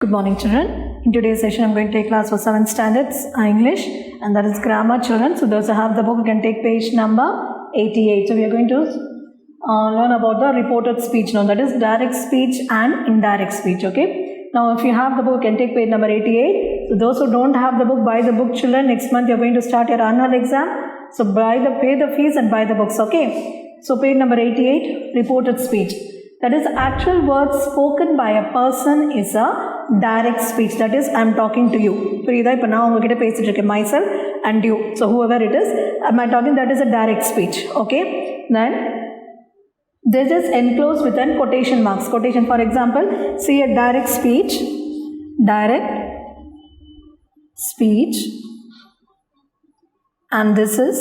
Good morning, children. In today's session, I'm going to take class for 7th standards English, and that is grammar, children. So those who have the book, you can take page number 88. So we are going to learn about the reported speech now. That is direct speech and indirect speech. Okay. Now, if you have the book, you can take page number 88. So those who don't have the book, buy the book, children. Next month, you're going to start your annual exam. So pay the fees and buy the books. Okay. So page number 88, reported speech. That is, actual words spoken by a person is a direct speech. That is, I am talking to you. புரியுதா? இப்போ நான் உங்ககிட்ட பேசிட்டு இருக்கேன், myself and you. So whoever it is, am I talking? That is a direct speech. Okay. Then this is enclosed with an quotation marks. Quotation, for example, see a direct speech, and this is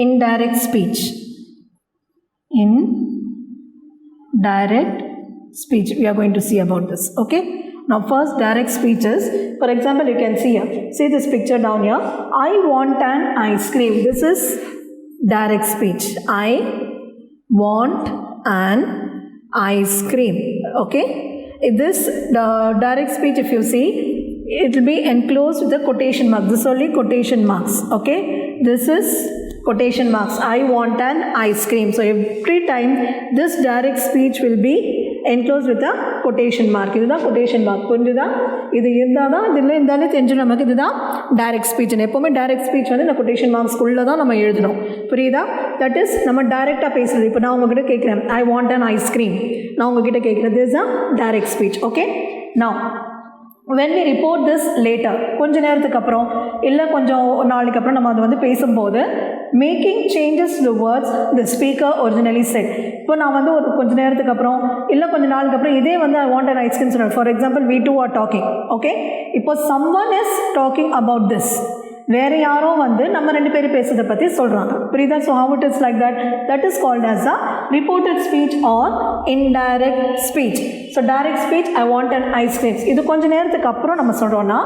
indirect speech. Direct speech, we are going to see about this. Okay. Now first, direct speech is, for example, you can see here, see this picture down here, I want an ice cream. This is direct speech. I want an ice cream. Okay. This the direct speech, if you see, it will be enclosed with the quotation marks. This is only quotation marks. Okay. This is quotation marks. I want an ice cream. So every time this direct speech will be enclosed with a quotation mark. இதுதான் quotation mark. புரிஞ்சுதா? இது இருந்தால் தான் இதில் இருந்தாலே தெரிஞ்சு நமக்கு இதுதான் direct speech. எப்போவுமே direct speech வந்து இந்த quotation marks குள்ளே தான் நம்ம எழுதணும். புரியுதா? தட் இஸ் நம்ம டைரெக்டாக பேசுகிறது. இப்போ நான் உங்ககிட்ட கேட்குறேன், ஐ வாண்ட் அன் ஐஸ்கிரீம். நான் உங்ககிட்ட கேட்குறது is a direct speech. Okay. Now when we report this later, கொஞ்ச நேரத்துக்கு அப்புறம் இல்லை கொஞ்சம் நாளைக்கு அப்புறம் நம்ம அதை வந்து பேசும்போது making changes to words the speaker originally set. இப்போ நான் வந்து ஒரு கொஞ்ச நேரத்துக்கு அப்புறம் இல்லை கொஞ்சம் நாளுக்கு அப்புறம் இதே வந்து ஐ வாண்ட் அன் ஐஸ்கிரீம் சொன்னேன். For example, we two are talking. Okay. இப்போ someone is talking about this. வேறு யாரோ வந்து நம்ம ரெண்டு பேரும் பேசுறதை பற்றி சொல்கிறாங்க. புரியுதா? So how it is like that? That is called as a reported speech or indirect speech. So direct speech, I want an ice cream. இது கொஞ்ச நேரத்துக்கு அப்புறம் நம்ம சொல்கிறோன்னா,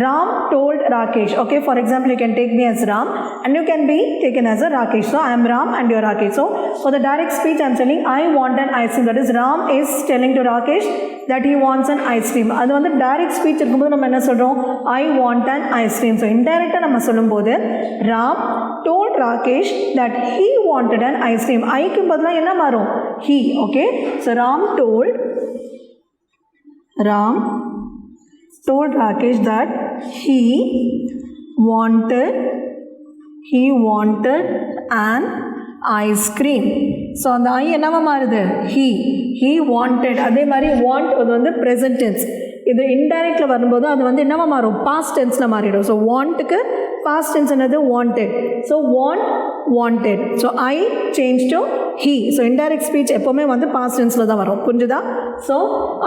Ram told Rakesh. Okay, for example, you can take me as Ram and you can be taken as a Rakesh. So I am Ram and you are Rakesh. So for the direct speech, I am telling I want an ice cream. That is, Ram is telling to Rakesh that he wants an ice cream. அது வந்து direct speech இருக்கும்போது நம்ம என்ன சொல்கிறோம்? I want an ice cream. So indirect நம்ம சொல்லும்போது Ram told Rakesh that he wanted an ice cream. ஐக்கு பதிலாக என்ன மாறும்? He. Okay. So Ram told Rakesh that he wanted an ice cream. So அந்த ஐ என்னவா மாறுது? he wanted. அதே மாதிரி want அது வந்து present tense. இது இன்டைரக்டில் வரும்போது அது வந்து என்னவா மாறும்? பாஸ்ட் டென்ஸில் மாறிடும். ஸோ வாண்ட்டுக்கு பாஸ்ட் டென்ஸ் என்னது? Wanted. So wanted. So I change to he. So indirect speech எப்போவுமே வந்து பாஸ்ட் டென்ஸில் தான் வரும். புரிஞ்சுதா? So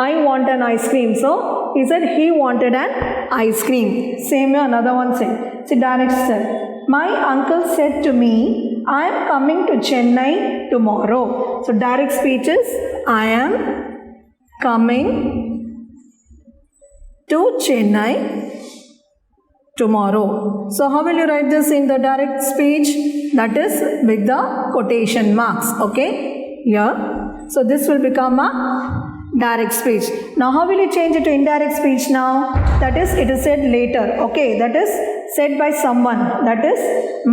I want an ice cream. So he said he wanted an ice cream. Same another one said. See, direct said, my uncle said to me, I am coming to Chennai tomorrow. So direct speech is I am coming to Chennai tomorrow. So how will you write this in the direct speech? That is with the quotation marks. Okay, here. So this will become a direct speech. Now how will you change it to indirect speech now? That is, it is said later. Okay, that is said by someone. That is,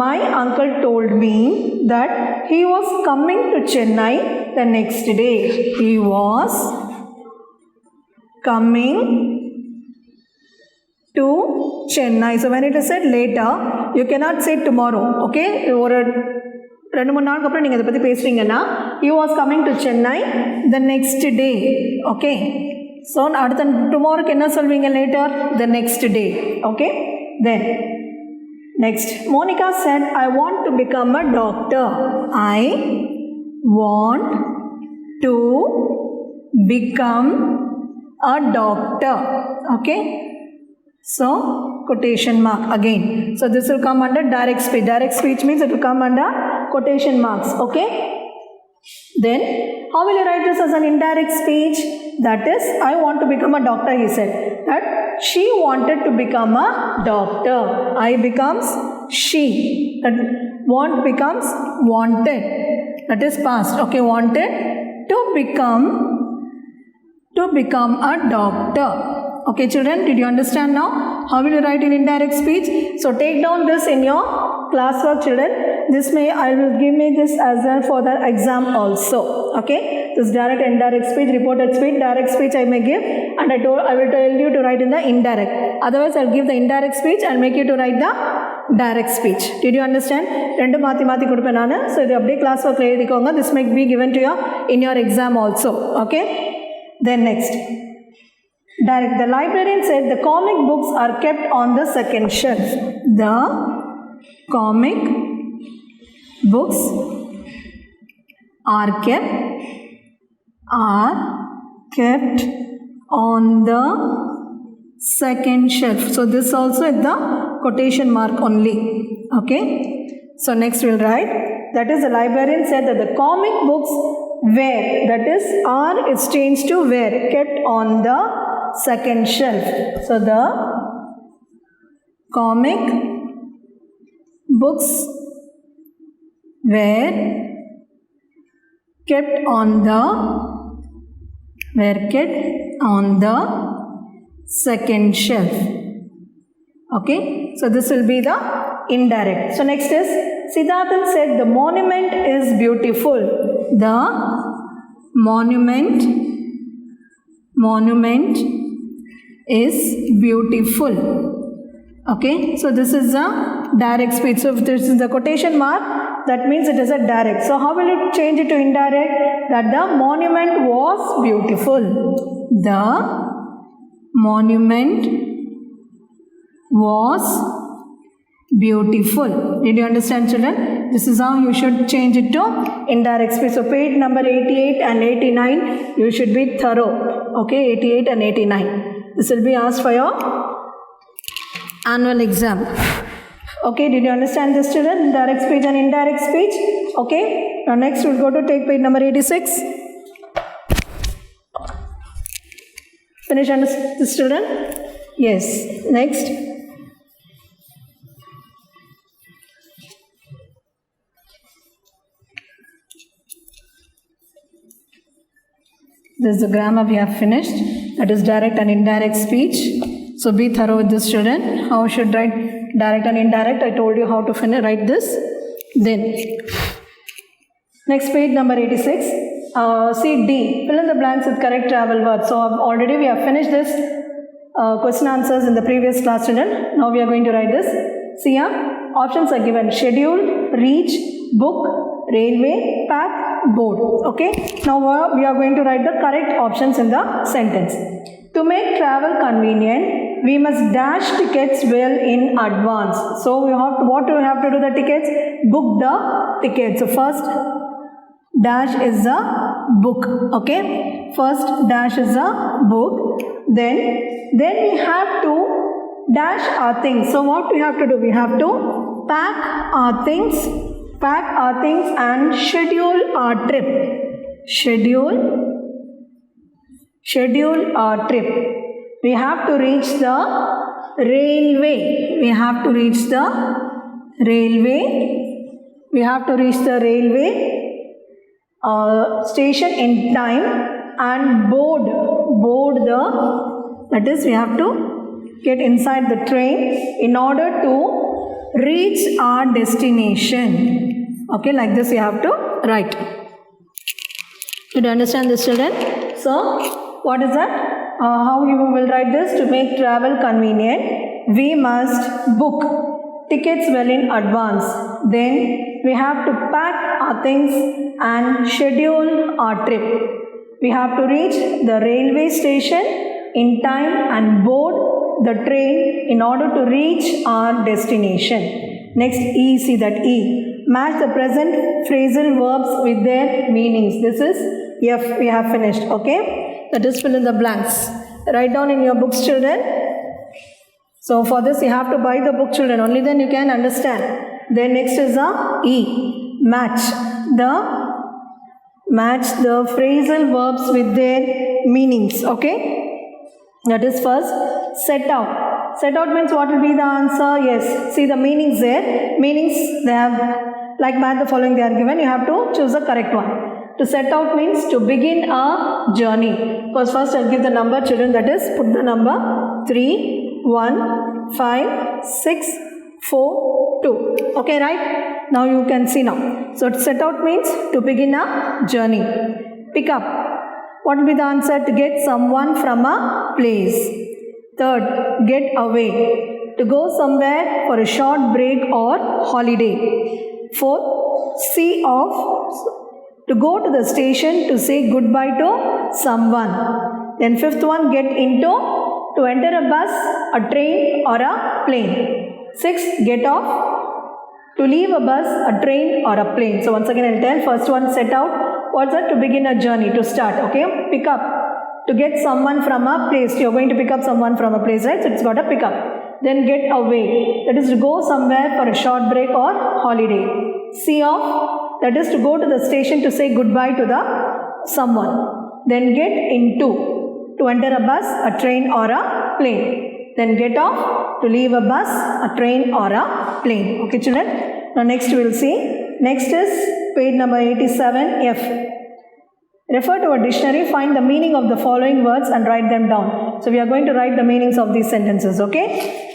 my uncle told me that he was coming to Chennai the next day. He was coming to Chennai. So when it is said later, you cannot say tomorrow. Okay, ஒரு 2-3 நாளுக்கு அப்புறம் நீங்கள் இதை பற்றி பேசுகிறீங்கன்னா, he was coming to Chennai the next day. Okay, so அடுத்த டுமாரோக்கு என்ன சொல்வீங்க? later, the next day. Okay, then next, Monica said, I want to become a doctor. I want to become a doctor. Okay. So quotation mark again. So this will come under direct speech. Direct speech means it will come under quotation marks. Okay. Then how will you write this as an indirect speech? That is, I want to become a doctor. He said that she wanted to become a doctor. I becomes she. That want becomes wanted. That is past. Okay. Wanted to become to become a doctor. Okay children, did you understand now? How will you write in indirect speech? So take down this in your classwork children. This I will give me this as well for the exam also. Okay, this direct, indirect speech, reported speech, direct speech I may give, and I will tell you to write in the indirect. Otherwise I'll give the indirect speech and make you to write the direct speech. Did you understand? Rendu mathi mathi kudupen nanu. So idu appdi class work eludhikonga. This may be given to you in your exam also. Okay, then next, direct. The librarian said the comic books are kept on the second shelf. The comic books are kept on the second shelf. So this also is the quotation mark only. Okay, so next we'll write, that is, the librarian said that the comic books were, that is, are is changed to were, kept on the second shelf. So the comic books were kept on the second shelf. Okay, so this will be the indirect. So next is, Siddharthan said the monument is beautiful. The monument is beautiful. Okay, so this is a direct speech. So if this is the quotation mark, that means it is a direct. So how will it change it to indirect? That the monument was beautiful. The monument was beautiful. Did you understand children? This is how you should change it to indirect speech. So page number 88 and 89, you should be thorough. Okay, 88 and 89. This will be asked for your annual exam. Okay, did you understand this children? Direct speech and indirect speech. Okay, now next we'll go to take page number 86. Finish this children? Yes. Next. This is the grammar we have finished. That is direct and indirect speech. So be thorough with this children. How should write direct and indirect? I told you how to write this. Then next page number 86. See D. Fill in the blanks with correct travel words. So already we have finished this question answers in the previous class children. Now we are going to write this. See here, options are given: schedule, reach, book, railway, pack, board. Okay. Now we are going to write the correct options in the sentence. To make travel convenient, we must dash tickets well in advance. So we have to, what do we have to do the tickets? Book the tickets. So first dash is the book. Okay. First dash is the book. Then we have to dash our things. So what we have to do? We have to pack our things and schedule our trip. Schedule our trip. We have to reach the railway. We have to reach the railway station in time and board the, that is, we have to get inside the train in order to reach our destination. Okay, like this you have to write. Did you understand this children? So what is that? How you will write this? To make travel convenient, we must book tickets well in advance. Then we have to pack our things and schedule our trip. We have to reach the railway station in time and board the train in order to reach our destination. Next, E. See that E. Match the present phrasal verbs with their meanings. This is F. We have finished. Okay. That is fill in the blanks. Write down in your books, children. So for this you have to buy the book, children. Only then you can understand. Then next is the E. Match the phrasal verbs with their meanings. Okay. That is first set out. Set out means what will be the answer? Yes. See the meanings there. Meanings they have, like match the following they are given. You have to choose the correct one. To set out means to begin a journey. First I'll give the number, children, that is put the number 3, 1, 5, 6, 4, 2. Okay, right? Now you can see now. So to set out means to begin a journey. Pick up. What will be the answer? To get someone from a place. Third, get away. To go somewhere for a short break or holiday. Fourth, see off. To go to the station to say goodbye to someone. Then fifth one, get into. To enter a bus, a train or a plane. Sixth, get off. To leave a bus, a train or a plane. So once again I'll tell. First one, set out. What's that? To begin a journey, to start. Okay. Pick up. To get someone from a place. You're going to pick up someone from a place, right? So it's got a pick up. Then get away. That is to go somewhere for a short break or holiday. See off. That is to go to the station to say goodbye to the someone. Then get into. To enter a bus, a train or a plane. Then get off. To leave a bus, a train or a plane. Okay, children. Now next we will see. Next is page number 87F. Refer to a dictionary, find the meaning of the following words and write them down. So we are going to write the meanings of these sentences, okay?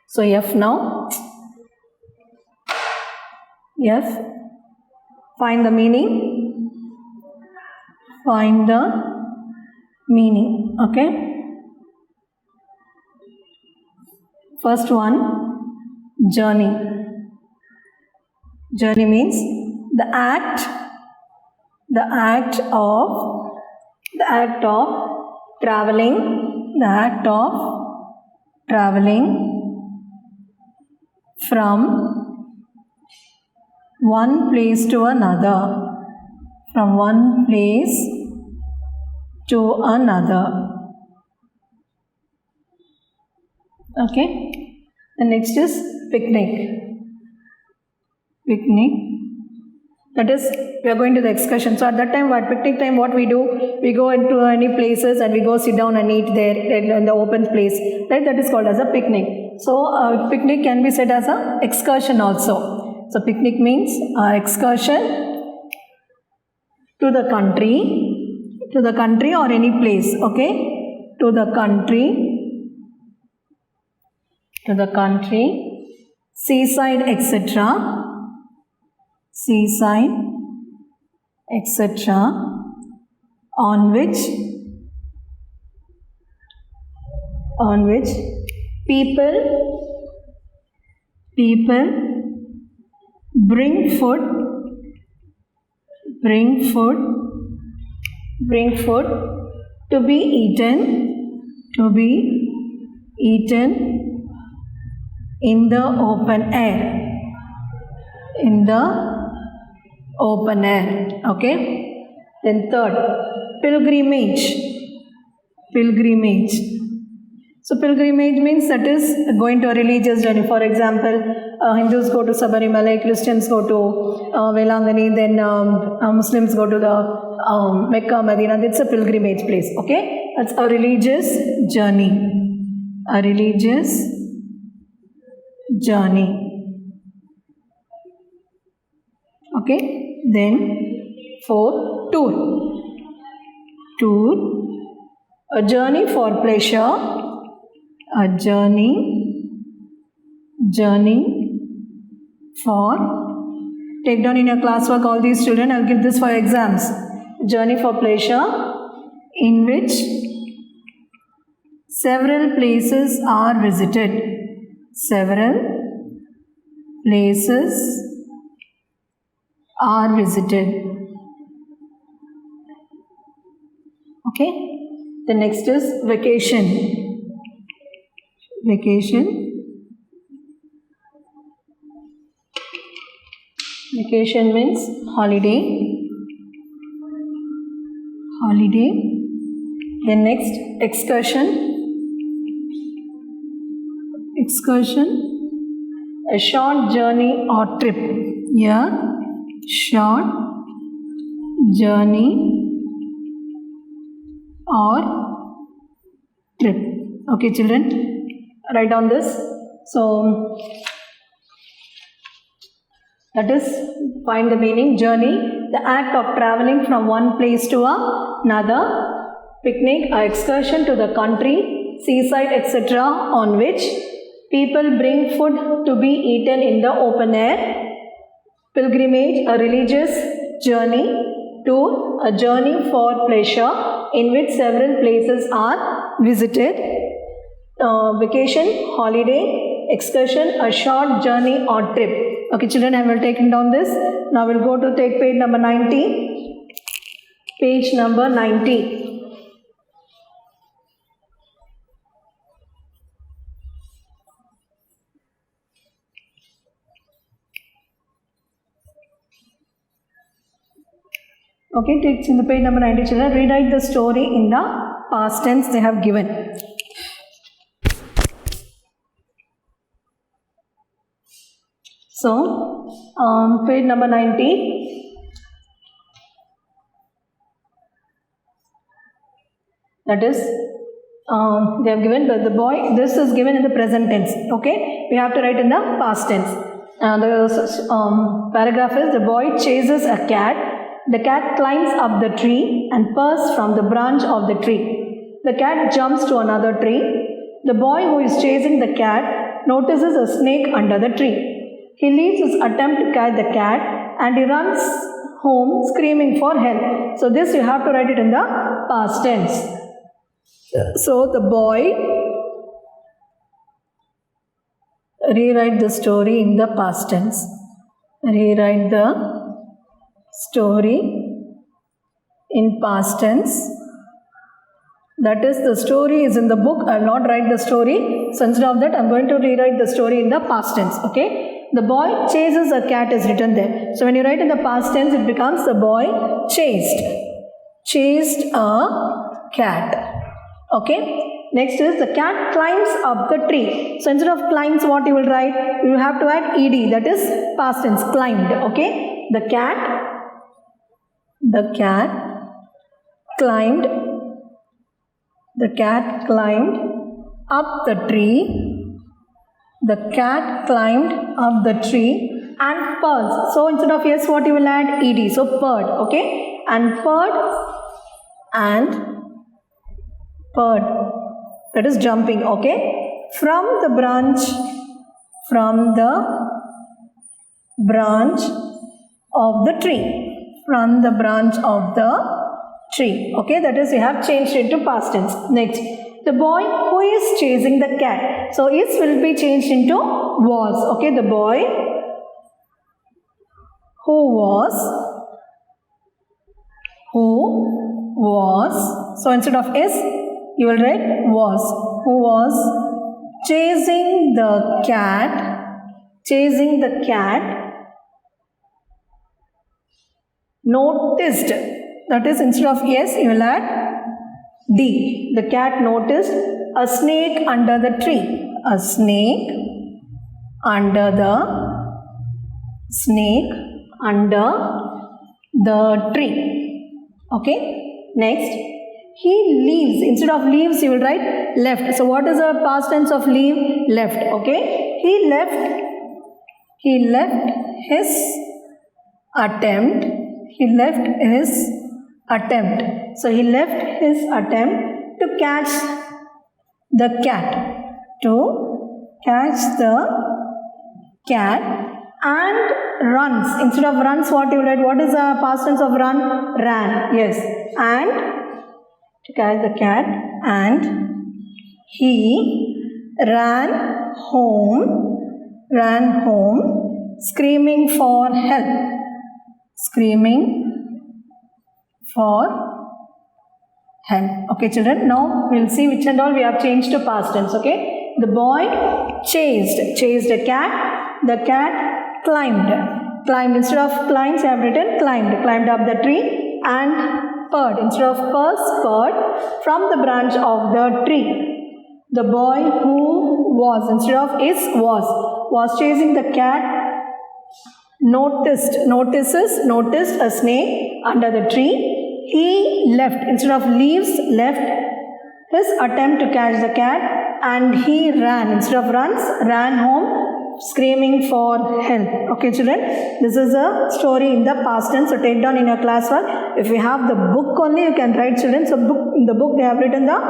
So F now. F. Find the meaning. Find the meaning, okay? First one, journey. Journey means the act of traveling, from one place to another, Okay. The next is picnic. That is, we are going to the excursion. So at that time, at picnic time, what we do? We go into any places and we go sit down and eat there in the open place. Right? That is called as a picnic. So picnic can be said as an excursion also. So picnic means excursion to the country or any place. Okay, to the country, seaside, etc. On which people bring food to be eaten in the open air. Okay. Then third, pilgrimage. So pilgrimage means that is going to a religious journey. For example, Hindus go to Sabarimala, Christians go to Velangani, then Muslims go to the Mecca, Medina. That's a pilgrimage place. Okay, that's a religious journey. Okay, then fourth, tour. A journey for pleasure. Take down in your classwork all these children. I'll give this for exams. Journey for pleasure, in which several places are visited. Okay. The next is vacation. Vacation means holiday. Then next, excursion. A short journey or trip. Short journey or trip. Okay, children, write down this. So that is, find the meaning. Journey, the act of traveling from one place to another. Picnic, an excursion to the country, seaside, etc., on which people bring food to be eaten in the open air. Pilgrimage, a religious journey. Tour, a journey for pleasure in which several places are visited. Vacation, holiday. Excursion, a short journey or trip. Okay, children, I will take down this. Now we'll go to take page number 90. Page number 90. Okay, take in the page number 90, children. Rewrite the story in the past tense they have given. So, page number 90. That is, they have given the boy. This is given in the present tense. Okay, we have to write in the past tense. The paragraph is: the boy chases a cat. The cat climbs up the tree and purrs from the branch of the tree. The cat jumps to another tree. The boy who is chasing the cat notices a snake under the tree. He leaves his attempt to catch the cat and he runs home screaming for help. So this you have to write it in the past tense. So the boy, rewrite the story in the past tense. Rewrite the story in past tense. That is, the story is in the book. I will not write the story. So instead of that, I am going to rewrite the story in the past tense. Okay. The boy chases a cat is written there. So when you write in the past tense, it becomes the boy chased a cat. Okay. Next is the cat climbs up the tree. So instead of climbs, what you will write? You will have to add ed. That is past tense, climbed. Okay. The cat climbed. The cat climbed up the tree. The cat climbed up the tree and purrs. So instead of yes, what you will add? ed. So purred. Okay. And purred. That is jumping. Okay. From the branch of the tree. From the branch of the tree. Okay, that is, we have changed it to past tense. Next, the boy who is chasing the cat. So is will be changed into was. Okay, the boy who was. So instead of is, you will write was. Who was chasing the cat. Noticed. That is, instead of yes, you will add D. The cat noticed a snake under the tree. A snake under the tree. Okay. Next, he leaves. Instead of leaves, you will write left. So what is the past tense of leave? Left. Okay. He left his attempt. So he left his attempt to catch the cat. And runs. Instead of runs, what you will write? What is the past tense of run? Ran. Yes. And to catch the cat, and he ran home screaming for help. Okay, children, now we will see which and all we have changed to past tense. Okay, the boy chased a cat. The cat climbed. Instead of climbs, I have written climbed up the tree. And purred. Instead of purred from the branch of the tree. The boy who was, instead of is, was chasing the cat. Noticed a snake under the tree. He left, instead of leaves, left his attempt to catch the cat and he ran, instead of runs, ran home screaming for help. Okay children, this is a story in the past tense, so take down in your classwork. If you have the book only, you can write children. So in the book they have written the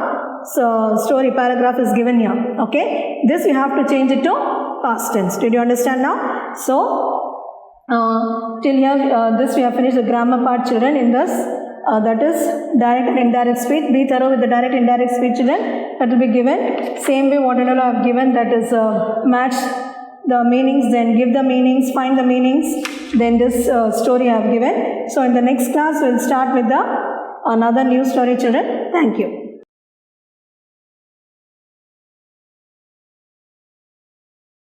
story paragraph is given here. Okay, this you have to change it to past tense. Did you understand now? So till here this we have finished the grammar part children. In this that is direct and indirect speech. Be thorough with the direct indirect speech children, that will be given same way what I have given, that is match the meanings, then give the meanings, find the meanings, then this story I have given. So in the next class we will start with the another new story children. Thank you.